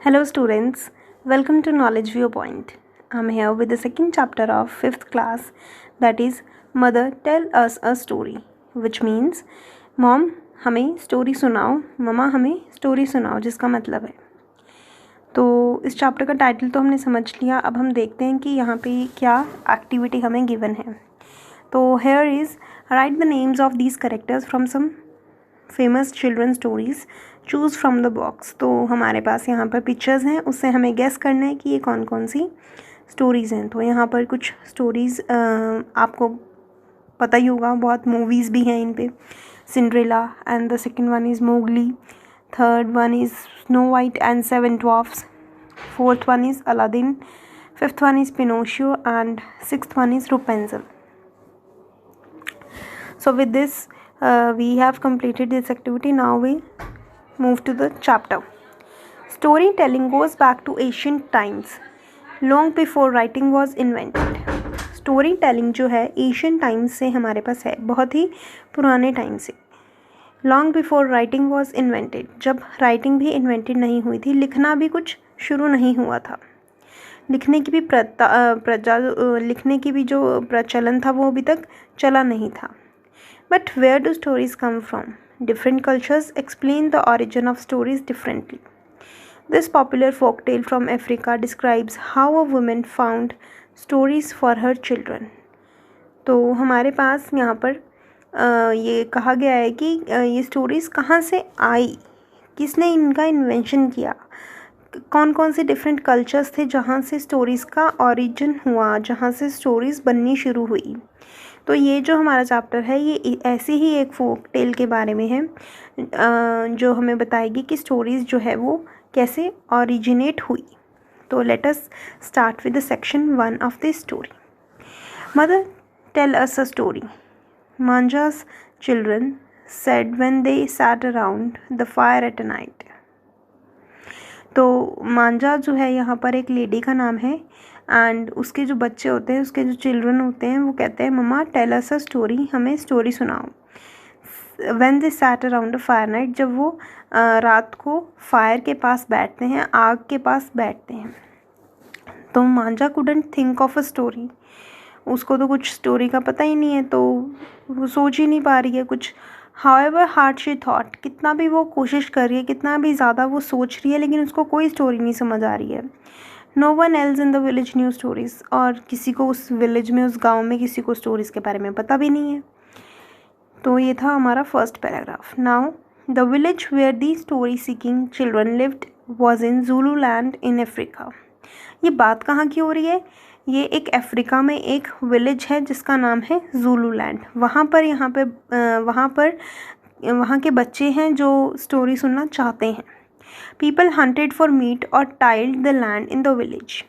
Hello students, welcome to Knowledge Viewpoint. I'm here with the second chapter of 5th class, that is Mother Tell Us a Story, which means Mom हमें story सुनाओ, mama हमें story सुनाओ, जिसका मतलब है। तो इस chapter का टाइटल तो हमने समझ लिया। अब हम देखते हैं कि यहाँ पे क्या एक्टिविटी हमें गिवन है। तो here is write the names of these characters from some famous children stories, choose from the box. तो हमारे पास यहाँ पर पिक्चर्स हैं, उससे हमें गेस करना है कि ये कौन कौन सी स्टोरीज़ हैं। तो यहाँ पर कुछ स्टोरीज़ आपको पता ही होगा, बहुत मूवीज़ भी हैं इन पे। Cinderella and the second one is Mowgli, third one is Snow White and seven dwarfs, fourth one is Aladdin, fifth one is Pinocchio and sixth one is Rapunzel. So with this we have completed this activity. Now we move to the chapter. Storytelling goes back to ancient times, long before writing was invented. Storytelling जो है ancient times से हमारे पास है, बहुत ही पुराने time से. Long before writing was invented, जब writing भी invented नहीं हुई थी, लिखना भी कुछ शुरू नहीं हुआ था. लिखने की भी जो प्रचलन था वो अभी तक चला नहीं था. But where do stories come from? Different cultures explain the origin of stories differently. This popular folk tale from Africa describes how a woman found stories for her children. तो हमारे पास यहाँ पर ये कहा गया है कि ये स्टोरीज़ कहाँ से आई, किसने इनका इन्वेंशन किया, कौन कौन से डिफरेंट कल्चर्स थे जहाँ से स्टोरीज़ का ओरिजिन हुआ, जहाँ से स्टोरीज़ बननी शुरू हुई. तो ये जो हमारा चैप्टर है ये ऐसी ही एक फोक टेल के बारे में है जो हमें बताएगी कि स्टोरीज़ जो है वो कैसे ओरिजिनेट हुई. तो let us start with the section 1 of this story. Mother tell us a story. मांझा's children said when they sat around the fire at night. तो मांझा जो है यहाँ पर एक लेडी का नाम है एंड उसके जो बच्चे होते हैं, उसके जो चिल्ड्रन होते हैं, वो कहते हैं mama tell us a story, हमें स्टोरी सुनाओ. When they sat around a fire night, जब वो रात को फायर के पास बैठते हैं, आग के पास बैठते हैं. तो Manjha couldn't think of a story. उसको तो कुछ स्टोरी का पता ही नहीं है, तो वो सोच ही नहीं पा रही है कुछ. हाउएवर हार्ड शी थॉट, कितना भी वो कोशिश कर रही है, कितना भी ज़्यादा वो सोच रही है, लेकिन उसको कोई स्टोरी नहीं समझ आ रही है. No one else in the village knew stories, और किसी को उस विलेज में, उस गांव में किसी को स्टोरीज़ के बारे में पता भी नहीं है. तो ये था हमारा first paragraph. Now the village where the story seeking children lived was in Zulu land in Africa. ये बात कहाँ की हो रही है? ये एक अफ्रीका में एक विलेज है जिसका नाम है ज़ुलू लैंड. वहाँ के बच्चे हैं जो स्टोरी सुनना चाहते हैं. पीपल हंटेड फॉर मीट और tiled the land in the village.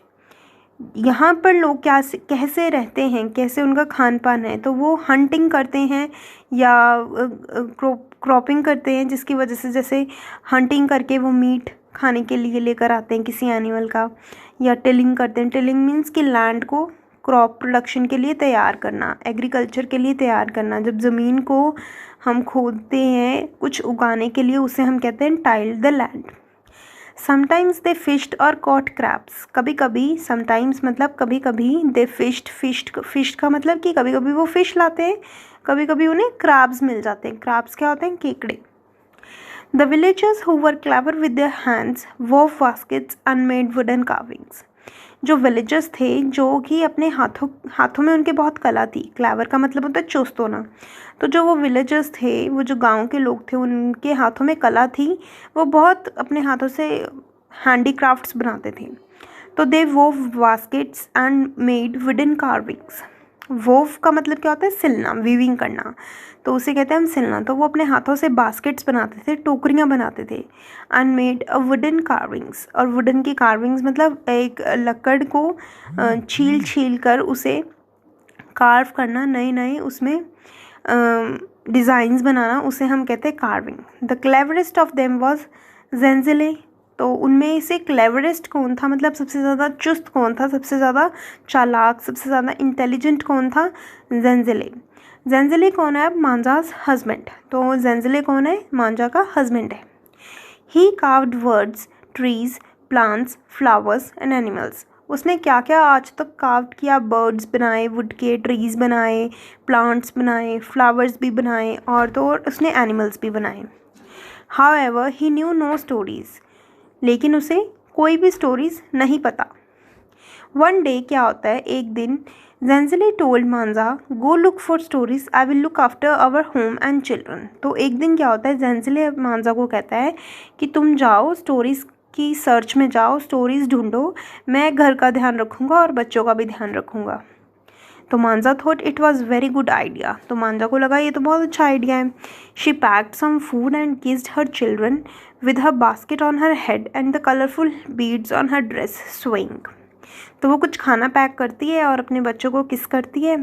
यहाँ पर लोग कैसे रहते हैं, कैसे उनका खान पान है, तो वो हंटिंग करते हैं या क्रॉपिंग करते हैं, जिसकी वजह से जैसे हंटिंग करके वो मीट खाने के लिए लेकर आते हैं किसी एनिमल का, या टिलिंग करते हैं. टिलिंग मीन्स कि लैंड को क्रॉप प्रोडक्शन के लिए तैयार करना, एग्रीकल्चर के लिए तैयार करना. जब ज़मीन को हम खोदते हैं कुछ उगाने के लिए, उसे हम कहते हैं tilled the land. Sometimes they fished और कॉट क्रैब्स. कभी कभी, समटाइम्स मतलब कभी कभी, दे फिश्ड का मतलब कि कभी कभी वो फिश लाते हैं, कभी कभी उन्हें क्रैब्स मिल जाते हैं. क्रैब्स क्या होते हैं? केकड़े. The villagers who were clever with their hands wove baskets and made wooden carvings. जो विलेजर्स थे जो कि अपने हाथों में उनके बहुत कला थी. क्लेवर का मतलब होता है चुस्त होना. तो जो वो विलेजर्स थे, वो जो गांव के लोग थे, उनके हाथों में कला थी. वो बहुत अपने हाथों से हैंडी क्राफ्ट्स बनाते थे. तो they wove baskets and made wooden carvings. Wove का मतलब क्या होता है? सिलना, वीविंग करना. तो उसे कहते हैं हम सिलना. तो वो अपने हाथों से बास्केट्स बनाते थे, टोकरियाँ बनाते थे. And made a wooden carvings. और वुडन की कार्विंग्स मतलब एक लकड़ को छील कर उसे कार्व करना, नए नए उसमें डिज़ाइंस बनाना, उसे हम कहते हैं carving. The cleverest of them was Jenjile. तो उनमें से क्लेवरेस्ट कौन था, मतलब सबसे ज़्यादा चुस्त कौन था, सबसे ज़्यादा चालाक, सबसे ज़्यादा इंटेलिजेंट कौन था? जेंजिले. जेंजिले कौन है? मांझा's हस्बैंड. तो जेंजिले कौन है? मांझा का हस्बैंड है. He carved words, trees, plants, flowers and animals. उसने क्या क्या आज तक कार्व किया, बर्ड्स बनाए, वुड के ट्रीज बनाए, प्लांट्स बनाए, फ्लावर्स भी बनाए और तो और उसने एनिमल्स भी बनाए। However he new no stories, लेकिन उसे कोई भी स्टोरीज नहीं पता। वन डे क्या होता है, एक दिन Zenzele told Manja go look for stories, I will look after our home and children. तो एक दिन क्या होता है, जेंजिले मांजा को कहता है कि तुम जाओ स्टोरीज़ की सर्च में जाओ, स्टोरीज़ ढूंढो, मैं घर का ध्यान रखूँगा और बच्चों का भी ध्यान रखूँगा। तो मांजा thought it was very good idea. तो मांजा को लगा ये तो बहुत अच्छा आइडिया है। She packed some food and kissed her children with her basket on her head and the colourful beads on her dress swinging. तो वो कुछ खाना पैक करती है और अपने बच्चों को किस करती है,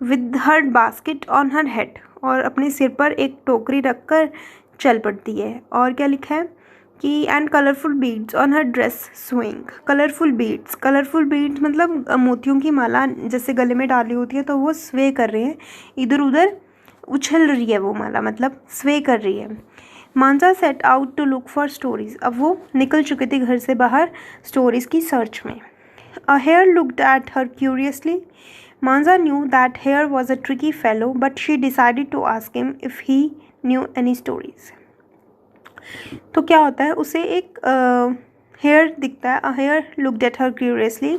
with her basket on her head, और अपने सिर पर एक टोकरी रखकर चल पड़ती है। और क्या लिखा है कि and colourful beads on her dress swing. Colourful beads मतलब मोतियों की माला जैसे गले में डाली होती है, तो वो स्वे कर रहे हैं, इधर उधर उछल रही है वो माला, मतलब स्वे कर रही है। Manja set out to look for stories. अब वो निकल चुके थे घर से बाहर स्टोरीज की सर्च में। A hare looked at her curiously. Manza knew that hare was a tricky fellow, but she decided to ask him if he knew any stories. तो क्या होता है, उसे एक हेयर दिखता है। A hare looked at her curiously.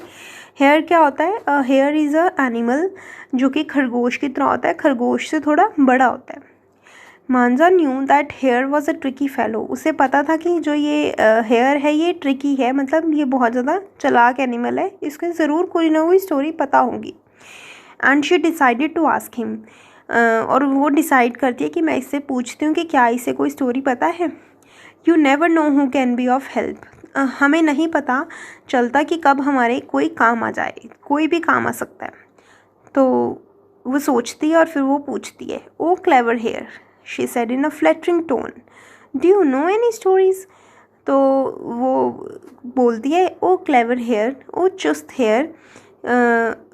Hare क्या होता है, a hare is a animal जो कि खरगोश की तरह होता है, खरगोश से थोड़ा बड़ा होता है। Manja knew that hare was a tricky fellow. उसे पता था कि जो ये हेयर है ये ट्रिकी है, मतलब ये बहुत ज़्यादा चालाक एनिमल है, इसको ज़रूर कोई ना कोई स्टोरी पता होगी। And she decided to ask him. और वो डिसाइड करती है कि मैं इससे पूछती हूँ कि क्या इसे कोई स्टोरी पता है। You never know who can be of help. हमें नहीं पता चलता कि कब हमारे कोई काम आ जाए, कोई भी काम आ सकता है। तो वो सोचती है और फिर वो पूछती है, O clever hare, she said in a flattering tone, do you know any stories? तो वो बोलती है, ओ क्लेवर हेयर, ओ चुस्त हेयर।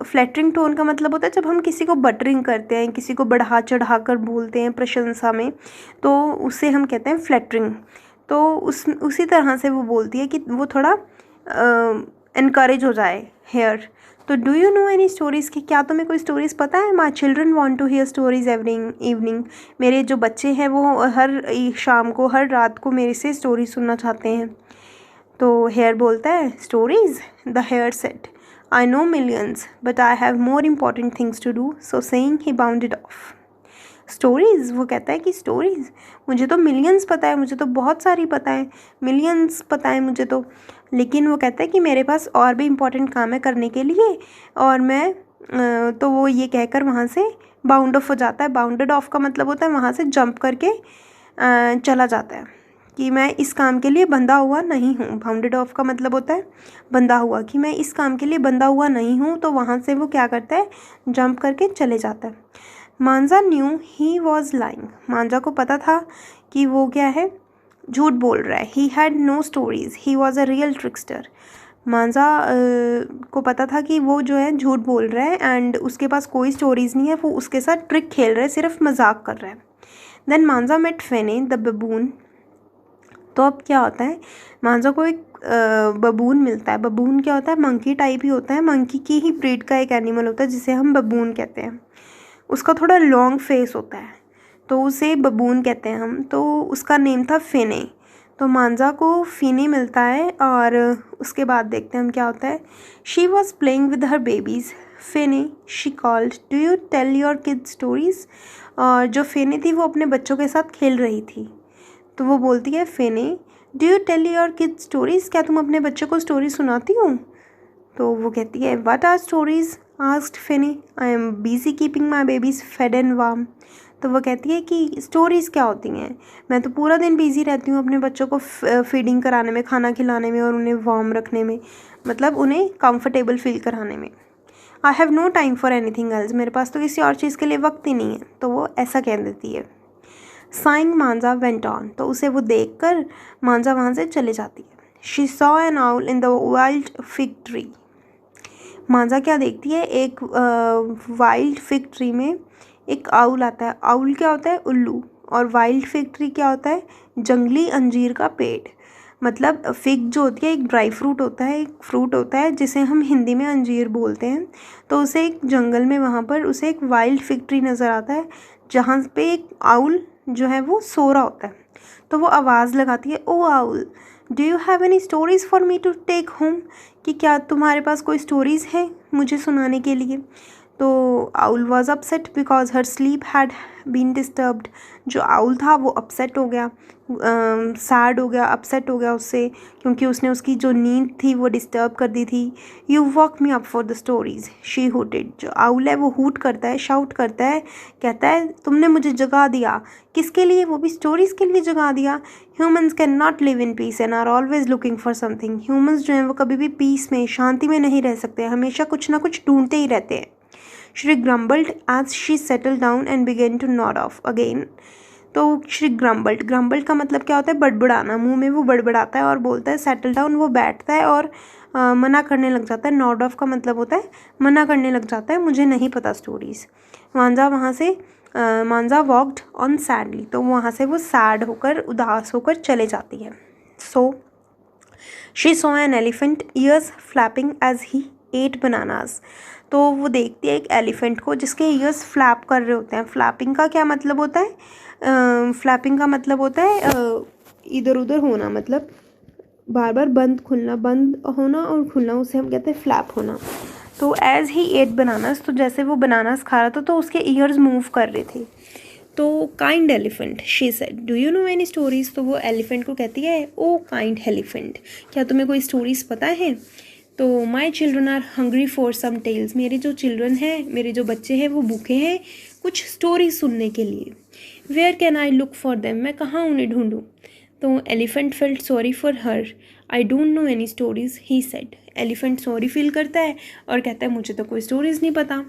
फ्लैटरिंग टोन का मतलब होता है जब हम किसी को बटरिंग करते हैं, किसी को बढ़ा चढ़ा कर बोलते हैं प्रशंसा में, तो उसे हम कहते हैं फ्लैटरिंग। तो उसी तरह से वो बोलती है कि वो थोड़ा इनकरेज हो जाए हेयर। तो do you know any stories, कि क्या तुम्हें कोई स्टोरीज़ पता है? My children want to hear stories every evening. मेरे जो बच्चे हैं वो हर शाम को, हर रात को मेरे से स्टोरी सुनना चाहते हैं। तो हेयर बोलता है, stories? The hare said, I know millions but I have more important things to do, so saying he bounded off. Stories, वो कहता है कि स्टोरीज़, मुझे तो मिलियंस पता है, मुझे तो बहुत सारी पता है, मिलियंस पता है मुझे तो, लेकिन वो कहता है कि मेरे पास और भी इम्पोर्टेंट काम है करने के लिए, और मैं तो वो ये कहकर वहाँ से बाउंड ऑफ हो जाता है। बाउंडेड ऑफ का मतलब होता है वहाँ से जंप करके चला जाता है, कि मैं इस काम के लिए बंधा हुआ नहीं हूँ। बाउंडेड ऑफ का मतलब होता है बंधा हुआ, कि मैं इस काम के लिए बंधा हुआ नहीं हूँ, तो वहाँ से वो क्या करता है, जंप करके चले जाता है। Manja new he was lying. मांजा को पता था कि वो क्या है, झूठ बोल रहा है। He had no stories, he was a real trickster. मांजा को पता था कि वो जो है झूठ बोल रहा है एंड उसके पास कोई स्टोरीज़ नहीं है, वो उसके साथ ट्रिक खेल रहा है, सिर्फ मजाक कर रहा है। देन मांजा मेट फेने द बबून। तो अब क्या होता है, मांजा को एक बबून मिलता है। बबून क्या होता है, मंकी टाइप ही होता है, मंकी की ही ब्रीड का एक एनिमल होता है जिसे हम बबून कहते हैं। उसका थोड़ा लॉन्ग फेस होता है, तो उसे बबून कहते हैं हम। तो उसका नेम था फिने। तो मांजा को फिने मिलता है और उसके बाद देखते हैं हम क्या होता है। She was playing with her babies fine, she called, do you tell your kids stories. और जो फिने थी वो अपने बच्चों के साथ खेल रही थी, तो वो बोलती है, fine do you tell your kids stories, क्या तुम अपने बच्चों को स्टोरी सुनाती हो? तो वो कहती है, what are stories asked Finny, I am busy keeping my babies fed and warm. तो वो कहती है कि स्टोरीज़ क्या होती हैं, मैं तो पूरा दिन बिजी रहती हूँ अपने बच्चों को फीडिंग कराने में, खाना खिलाने में और उन्हें वार्म रखने में, मतलब उन्हें कंफर्टेबल फील कराने में। I have no time for anything else, मेरे पास तो किसी और चीज़ के लिए वक्त ही नहीं है। तो वो ऐसा कह देती है। साइंग मांजा वेंट ऑन। तो उसे वो देख कर मांजा वहाँ से चले जाती है। She saw N owl in the wild fig tree. मांजा क्या देखती है, एक वाइल्ड फिग ट्री में एक आउल आता है। आउल क्या होता है, उल्लू। और वाइल्ड फिग ट्री क्या होता है, जंगली अंजीर का पेड़। मतलब फिग जो होती है एक ड्राई फ्रूट होता है, एक फ्रूट होता है जिसे हम हिंदी में अंजीर बोलते हैं। तो उसे एक जंगल में वहाँ पर उसे एक वाइल्ड फिग ट्री नज़र आता है जहाँ पे एक आउल जो है वो सो रहा होता है। तो वो आवाज़ लगाती है, O owl do you have any stories for me to take home, कि क्या तुम्हारे पास कोई स्टोरीज़ है मुझे सुनाने के लिए। तो owl was upset because her sleep had been disturbed. जो आउल था वो अपसेट हो गया, सैड हो गया, अपसेट हो गया उससे, क्योंकि उसने उसकी जो नींद थी वो डिस्टर्ब कर दी थी। You woke me up for the stories she hooted. जो आउल है वो हूट करता है, शाउट करता है, कहता है तुमने मुझे जगा दिया। किसके लिए? वो भी स्टोरीज़ के लिए जगा दिया। Humans can not live in peace and are always looking for something. Humans जो हैं वो कभी भी पीस में, शांति में नहीं रह सकते, हमेशा कुछ ना कुछ ढूंढते ही रहते हैं। She grumbled as she settled down and began to nod off again. तो she grumbled का मतलब क्या होता है? बड़बड़ाना, मुंह में वो बड़बड़ाता है और बोलता है। सेटल डाउन वो बैठता है और मना करने लग जाता है। नॉड ऑफ का मतलब होता है मना करने लग जाता है, मुझे नहीं पता स्टोरीज़। मांजा वॉकड ऑन सैडली, तो वहाँ से वो सैड होकर, उदास होकर चले जाती है। So she saw an elephant ears flapping as he ate bananas. तो वो देखती है एक एलिफेंट को जिसके ईयर्स फ्लैप कर रहे होते हैं। फ्लैपिंग का क्या मतलब होता है? फ्लैपिंग का मतलब होता है इधर उधर होना, मतलब बार बार बंद होना और खुलना, उसे हम कहते हैं फ्लैप होना। तो एज ही एट बनानास, तो जैसे वो बनानास खा रहा था तो उसके ईयर्स मूव कर रहे थे। तो kind elephant she said do you know any stories. तो वो एलिफेंट को कहती है, ओ काइंड एलिफेंट, क्या तुम्हें कोई स्टोरीज पता है? तो my children are hungry for some tales, मेरे जो चिल्ड्रन हैं, मेरे जो बच्चे हैं वो भूखे हैं कुछ स्टोरी सुनने के लिए। Where can I look for them, मैं कहाँ उन्हें ढूंढूँ? तो elephant felt sorry for her, I don't know any stories he said. Elephant sorry feel करता है और कहता है मुझे तो कोई स्टोरीज नहीं पता।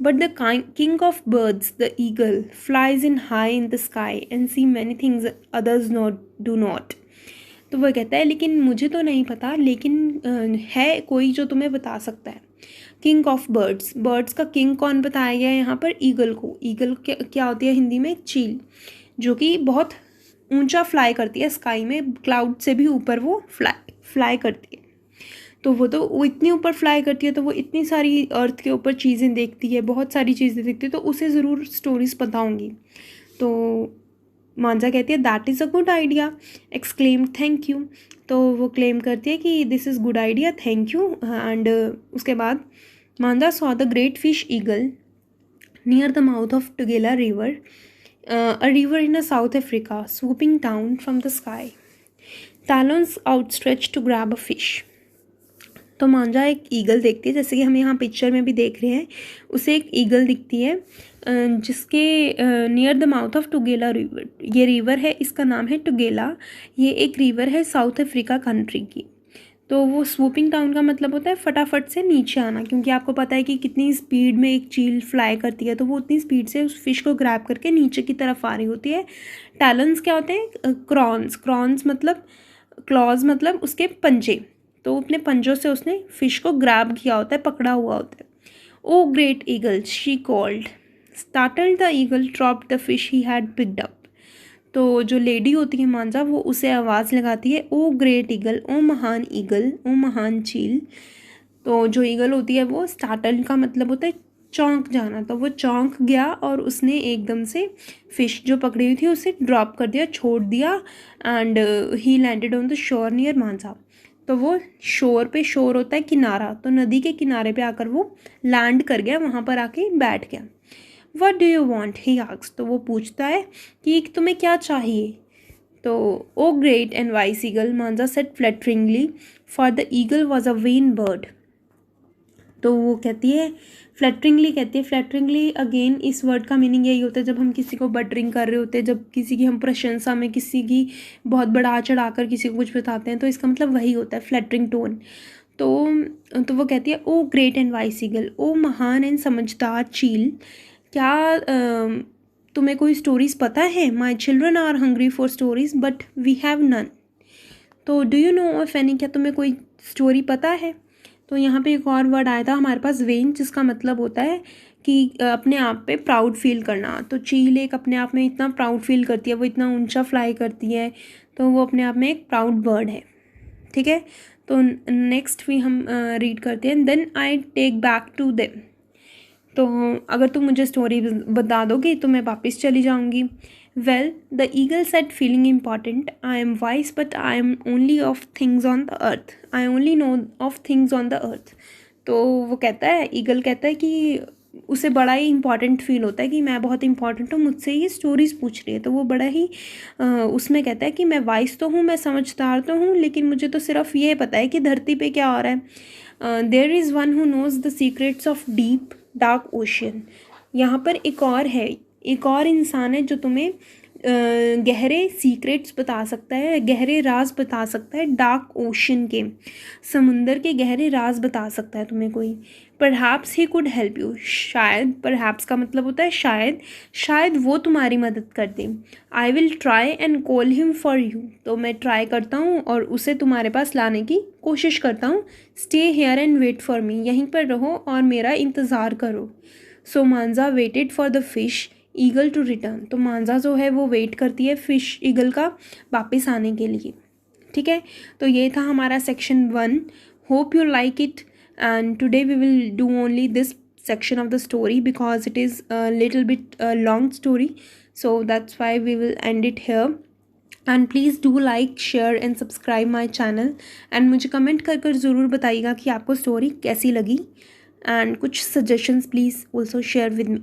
But the king of birds the eagle flies in high in the sky and see many things others do not. तो वह कहता है लेकिन मुझे तो नहीं पता, लेकिन है कोई जो तुम्हें बता सकता है। किंग ऑफ बर्ड्स, बर्ड्स का किंग कौन बताया गया है यहाँ पर? ईगल को। ईगल क्या होती है हिंदी में? चील, जो कि बहुत ऊंचा फ्लाई करती है स्काई में, क्लाउड से भी ऊपर वो फ्लाई करती है। तो वो इतनी ऊपर फ्लाई करती है तो वो इतनी सारी अर्थ के ऊपर चीज़ें देखती है, बहुत सारी चीज़ें देखती है, तो उसे ज़रूर स्टोरीज पता होंगी। तो मांजा कहती है that is a good idea, exclaim thank you. तो वो क्लेम करती है कि this is good idea, thank you. And उसके बाद मांजा saw the great fish eagle near the mouth of टुगेला river, a river in a south Africa, swooping down from the sky, talons outstretched to grab a fish। तो मांजा एक eagle देखती है, जैसे कि हम यहाँ पिक्चर में भी देख रहे हैं, उसे एक ईगल दिखती है जिसके near the mouth of टुगेला river, ये रिवर है, इसका नाम है टुगेला, ये एक रिवर है साउथ अफ्रीका कंट्री की। तो वो स्वूपिंग डाउन का मतलब होता है फटाफट से नीचे आना, क्योंकि आपको पता है कि कितनी स्पीड में एक चील फ्लाई करती है, तो वो उतनी स्पीड से उस फिश को ग्रैब करके नीचे की तरफ आ रही होती है। टैलेंस क्या होते हैं? क्रॉन्स मतलब, क्लॉज मतलब उसके पंजे, तो अपने पंजों से उसने फिश को ग्रैब किया होता है, पकड़ा हुआ होता है। O great eagle she called, startled the eagle dropped the fish he had picked up. तो जो लेडी होती है मांजा, वो उसे आवाज़ लगाती है, ओ ग्रेट ईगल, ओ महान ईगल, ओ महान चील। तो जो ईगल होती है वो स्टार्टल्ड का मतलब होता है चौंक जाना, तो वो चौंक गया और उसने एकदम से फिश जो पकड़ी हुई थी उसे ड्रॉप कर दिया, छोड़ दिया। And he landed on the shore near मांजा। तो वो शोर पे, शोर होता है किनारा, तो नदी के किनारे पे आकर वो लैंड कर गया, वहाँ पर आके बैठ गया। What do you want he asks, तो वो पूछता है कि तुम्हें क्या चाहिए। तो O great and wise eagle, Manjha said flatteringly, for the eagle was a vain bird. तो वो कहती है फ्लैटरिंगली, कहती है फ्लैटरिंगली। अगेन इस वर्ड का मीनिंग यही होता है जब हम किसी को बटरिंग कर रहे होते हैं, जब किसी की हम प्रशंसा में, किसी की बहुत बढ़ा चढ़ाकर किसी को कुछ बताते हैं, तो इसका मतलब वही होता है फ्लैटरिंग टोन। तो वो कहती है O great and wise eagle, ओ महान एंड समझदार चील, क्या तुम्हें कोई स्टोरीज़ पता है? My children are hungry for stories but we have none. तो do you know of any, क्या तुम्हें कोई स्टोरी पता है? तो यहाँ पे एक और वर्ड आया था हमारे पास वेन, जिसका मतलब होता है कि अपने आप पे प्राउड फील करना। तो चील एक अपने आप में इतना प्राउड फील करती है, वो इतना ऊंचा फ्लाई करती है, तो वो अपने आप में एक प्राउड बर्ड है। ठीक है, तो नेक्स्ट भी हम रीड करते हैं। Then I take back to them, तो अगर तुम मुझे स्टोरी बता दोगी तो मैं वापस चली जाऊंगी। Well the eagle said feeling important, I am wise but I am only of things on the earth, I only know of things on the earth. तो वो कहता है, ईगल कहता है कि उसे बड़ा ही इंपॉर्टेंट फील होता है कि मैं बहुत इंपॉर्टेंट हूँ, मुझसे ये स्टोरीज़ पूछ रही है। तो वो बड़ा ही उसमें कहता है कि मैं वाइज तो हूँ, मैं समझदार तो हूँ, लेकिन मुझे तो सिर्फ ये पता है कि धरती पे क्या हो रहा है। There is one who knows the secrets of deep dark ocean. यहाँ पर एक और है, एक और इंसान है जो तुम्हें गहरे सीक्रेट्स बता सकता है, गहरे राज बता सकता है, डार्क ओशन के, समुंदर के गहरे राज बता सकता है तुम्हें कोई। Perhaps he could help you, शायद, परहैप्स का मतलब होता है शायद, शायद वो तुम्हारी मदद कर दे। I will try and call him for you, तो मैं ट्राई करता हूँ और उसे तुम्हारे पास लाने की कोशिश करता हूँ। Stay here and wait for me, यहीं पर रहो और मेरा इंतज़ार करो। So Manja waited for the fish eagle to return, तो मांजा जो है वो वेट करती है फिश ईगल का वापस आने के लिए। ठीक है, तो ये था हमारा section 1। Hope you like it, and today we will do only this section of the story because it is a little bit long story, so that's why we will end it here. And please do like, share and subscribe my channel, and मुझे comment कर कर ज़रूर बताइएगा कि आपको story कैसी लगी, and कुछ suggestions please also share with me.